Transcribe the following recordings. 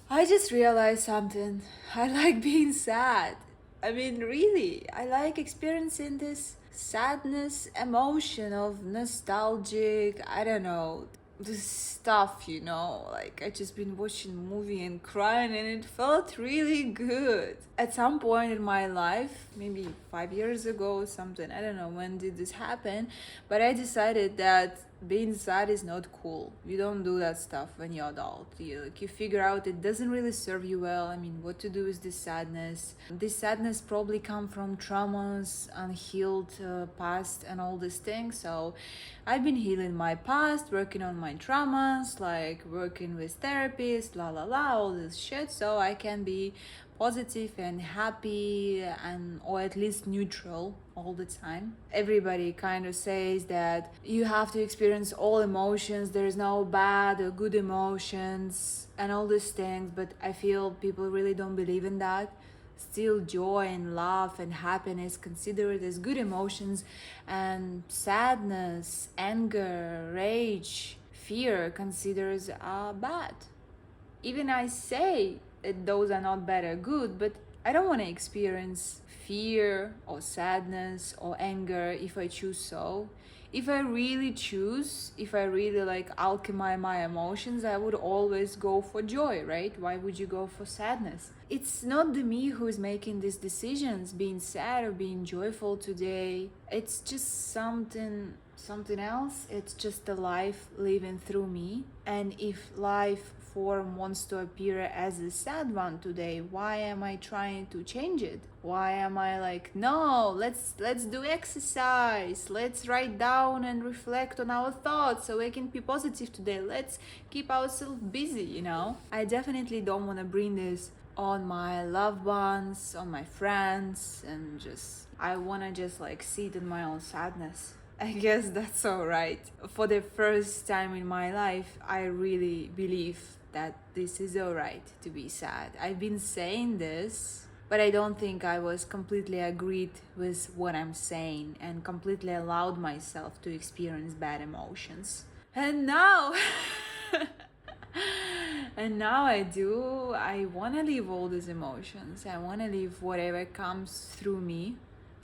I just realized something. I like being sad. I mean, really, I like experiencing this sadness emotion of nostalgic, I don't know, this stuff, like I just been watching a movie and crying and it felt really good. At some point in my life, maybe 5 years ago or something, I don't know when did this happen, but I decided that being sad is not cool. You don't do that stuff when you're adult. You figure out it doesn't really serve you well. I mean, what to do with this sadness? This sadness probably come from traumas, unhealed past, and all these things. So, I've been healing my past, working on my traumas, like working with therapists, la la la, all this shit, so I can be positive and happy and or at least neutral all the time. Everybody kind of says that you have to experience all emotions, there's no bad or good emotions and all these things, but I feel people really don't believe in that. Still, joy and love and happiness considered as good emotions, and sadness, anger, rage, fear considers bad. Even I say that those are not bad or good, but I don't want to experience fear or sadness or anger if I choose so. If I really choose, if I really like alchemize my emotions, I would always go for joy, right? Why would you go for sadness? It's not the me who is making these decisions, being sad or being joyful today. It's just something else. It's just the life living through me. And if life form wants to appear as a sad one today, why am I trying to change it? Why am I like, no, let's do exercise, let's write down and reflect on our thoughts so we can be positive today, let's keep ourselves busy. I definitely don't want to bring this on my loved ones, on my friends, and just I want to just like sit in my own sadness. I guess that's all right. For the first time in my life, I really believe that this is all right to be sad. I've been saying this, but I don't think I was completely agreed with what I'm saying and completely allowed myself to experience bad emotions. And now and now I do. I want to leave all these emotions. I want to leave whatever comes through me.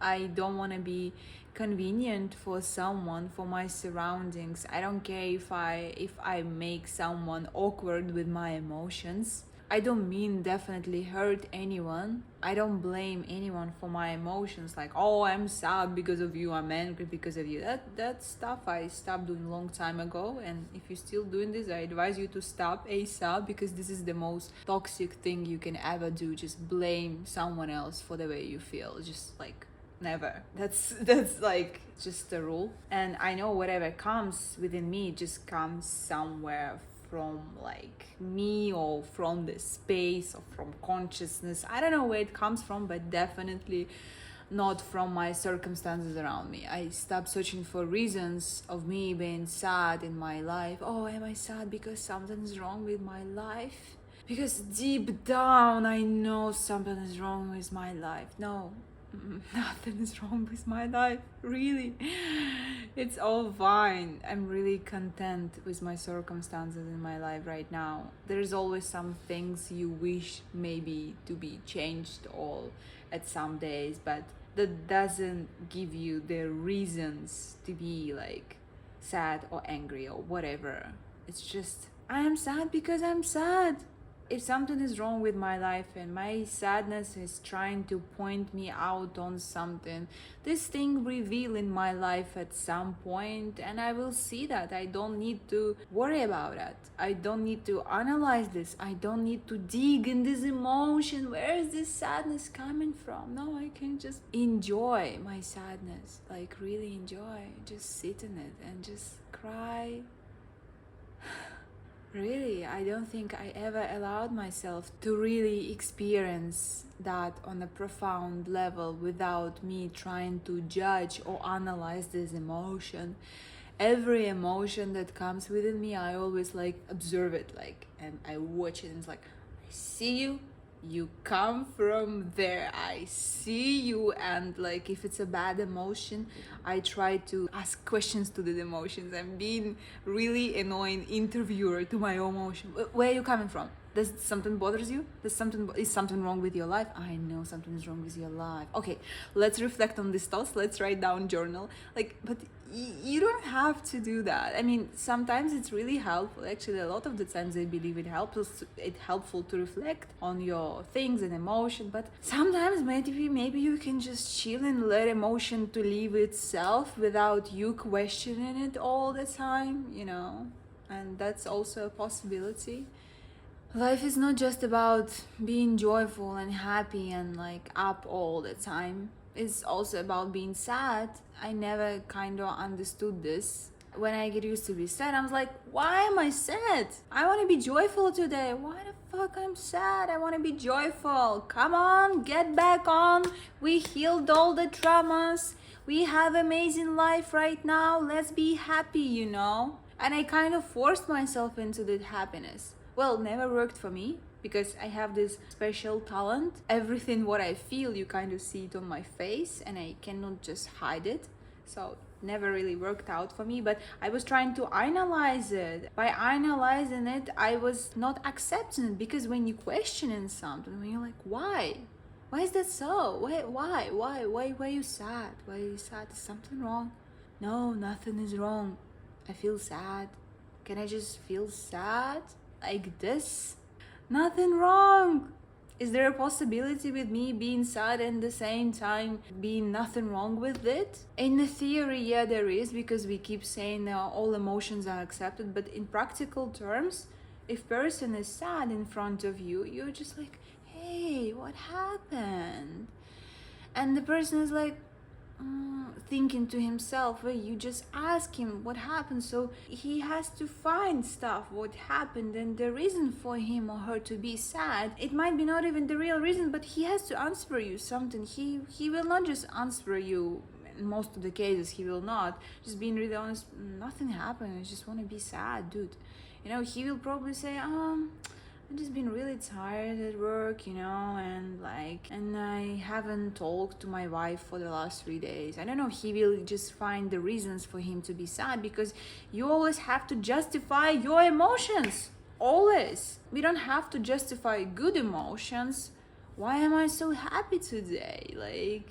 I don't want to be convenient for someone, for my surroundings. I don't care if I make someone awkward with my emotions. I don't mean definitely hurt anyone. I don't blame anyone for my emotions, like, oh, I'm sad because of you, I'm angry because of you. That stuff I stopped doing a long time ago, and if you're still doing this, I advise you to stop ASAP, because this is the most toxic thing you can ever do. Just blame someone else for the way you feel. Just like never. That's like just the rule. And I know whatever comes within me just comes somewhere from like me, or from the space, or from consciousness. I don't know where it comes from, but definitely not from my circumstances around me. I stopped searching for reasons of me being sad in my life. Oh, am I sad because something's wrong with my life? Because deep down I know something is wrong with my life. No, nothing is wrong with my life, really. It's all fine. I'm really content with my circumstances in my life right now. There's always some things you wish maybe to be changed or at some days, but that doesn't give you the reasons to be like sad or angry or whatever. It's just, I am sad because I'm sad. If something is wrong with my life and my sadness is trying to point me out on something, this thing reveal in my life at some point, and I will see that. I don't need to worry about it. I don't need to analyze this. I don't need to dig in this emotion. Where is this sadness coming from? No, I can just enjoy my sadness, like really enjoy. Just sit in it and just cry. Really, I don't think I ever allowed myself to really experience that on a profound level without me trying to judge or analyze this emotion. Every emotion that comes within me, I always like observe it, like, and I watch it, and it's like, I see you, you come from there, I see you. And like, if it's a bad emotion, I try to ask questions to the emotions. I'm being really annoying interviewer to my own emotion. Where are you coming from? Does something bothers you? Is something wrong with your life? I know something is wrong with your life. Okay, let's reflect on these thoughts. Let's write down journal. But you don't have to do that. I mean, sometimes it's really helpful. Actually, a lot of the times I believe it's helpful to reflect on your things and emotion. But sometimes maybe you can just chill and let emotion to live itself without you questioning it all the time. And that's also a possibility. Life is not just about being joyful and happy and up all the time. It's also about being sad. I never kind of understood this. When I get used to be sad, I was like, why am I sad? I want to be joyful today. Why the fuck I'm sad? I want to be joyful. Come on, get back on. We healed all the traumas. We have amazing life right now. Let's be happy, And I kind of forced myself into that happiness. Well, never worked for me because I have this special talent. Everything what I feel, you kind of see it on my face and I cannot just hide it. So never really worked out for me, but I was trying to analyze it. By analyzing it, I was not accepting it, because when you questioning something, when you're like, why? Why is that so? Why are you sad? Why are you sad? Is something wrong? No, nothing is wrong. I feel sad. Can I just feel sad? Like this? Nothing wrong. Is there a possibility with me being sad and at the same time being nothing wrong with it? In the theory, yeah, there is, because we keep saying all emotions are accepted, but in practical terms, if person is sad in front of you, you're just like, hey, what happened? And the person is like, thinking to himself, well, you just ask him what happened, so he has to find stuff what happened and the reason for him or her to be sad. It might be not even the real reason, but he has to answer you something. He will not just answer you. In most of the cases he will not. Just being really honest, nothing happened, I just want to be sad, dude. He will probably say, I've just been really tired at work, and I haven't talked to my wife for the last 3 days. I don't know, he will just find the reasons for him to be sad, because you always have to justify your emotions. Always. We don't have to justify good emotions. Why am I so happy today?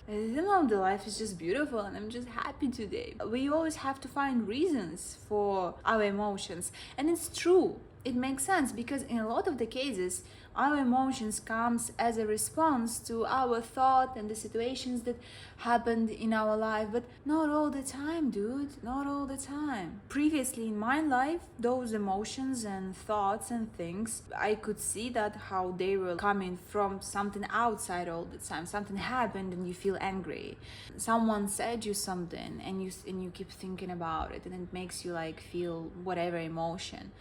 The life is just beautiful and I'm just happy today. We always have to find reasons for our emotions. And it's true. It makes sense, because in a lot of the cases, our emotions comes as a response to our thought and the situations that happened in our life, but not all the time, dude, not all the time. Previously in my life, those emotions and thoughts and things, I could see that how they were coming from something outside all the time. Something happened and you feel angry. Someone said you something and you keep thinking about it, and it makes you feel whatever emotion.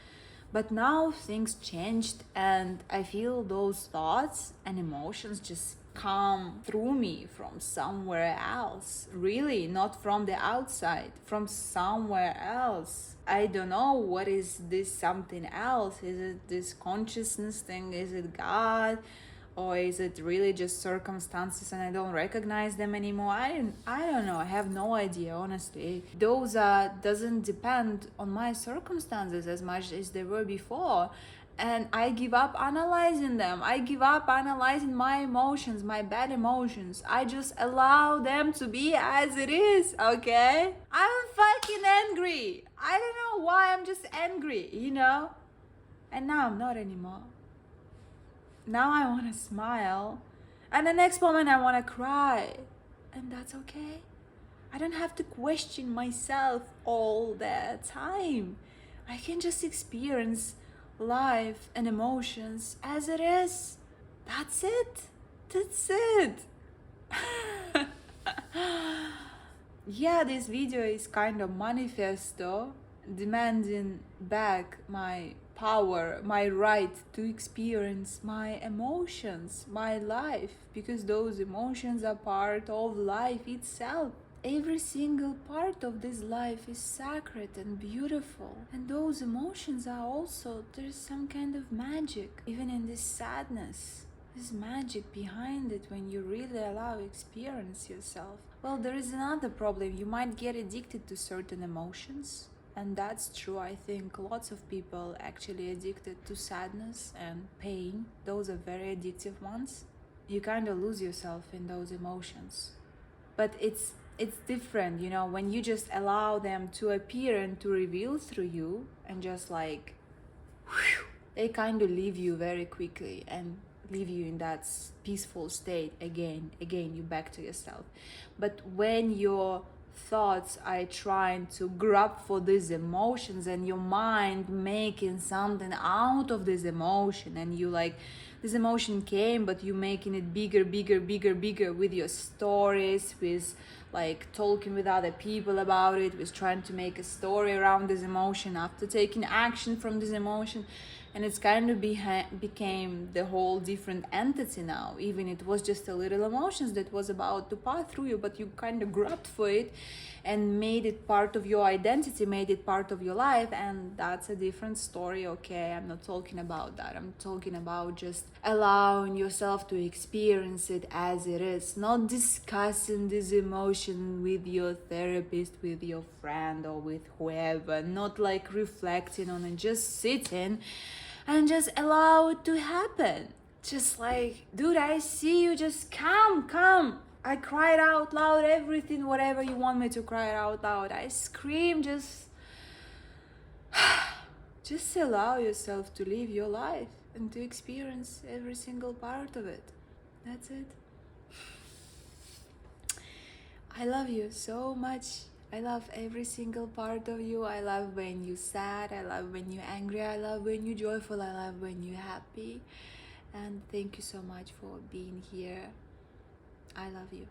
But now things changed and I feel those thoughts and emotions just come through me from somewhere else. Really, not from the outside, from somewhere else. I don't know what is this something else. Is it this consciousness thing? Is it God? Or is it really just circumstances and I don't recognize them anymore? I don't know. I have no idea, honestly. Those doesn't depend on my circumstances as much as they were before. And I give up analyzing them. I give up analyzing my emotions, my bad emotions. I just allow them to be as it is, okay? I'm fucking angry. I don't know why, I'm just angry, And now I'm not anymore. Now I want to smile, and the next moment I want to cry, and that's okay. I don't have to question myself all the time. I can just experience life and emotions as it is. That's it. That's it. Yeah, this video is kind of manifesto, demanding back my power, my right to experience my emotions, my life, because those emotions are part of life itself. Every single part of this life is sacred and beautiful, and those emotions are also, there's some kind of magic even in this sadness. There's magic behind it when you really allow experience yourself. Well, there is another problem. You might get addicted to certain emotions. And that's true. I think lots of people actually addicted to sadness and pain. Those are very addictive ones. You kind of lose yourself in those emotions. But it's different, you know, when you just allow them to appear and to reveal through you, and just like whew, they kind of leave you very quickly and leave you in that peaceful state again. You back to yourself. But when your thoughts are trying to grab for these emotions, and your mind making something out of this emotion, and you like, this emotion came, but you making it bigger, bigger with your stories, with like talking with other people about it, with trying to make a story around this emotion after taking action from this emotion. And it's kind of became the whole different entity now. Even it was just a little emotions that was about to pass through you, but you kind of grabbed for it and made it part of your identity, made it part of your life. And that's a different story. Okay, I'm not talking about that. I'm talking about just allowing yourself to experience it as it is, not discussing this emotion with your therapist, with your friend, or with whoever, not like reflecting on it, just sitting and just allow it to happen. Just like, dude, I see you, just come. I cried out loud everything, whatever you want me to cry out loud. I scream, just allow yourself to live your life and to experience every single part of it. That's it. I love you so much. I love every single part of you. I love when you're sad. I love when you're angry. I love when you're joyful. I love when you're happy. And thank you so much for being here. I love you.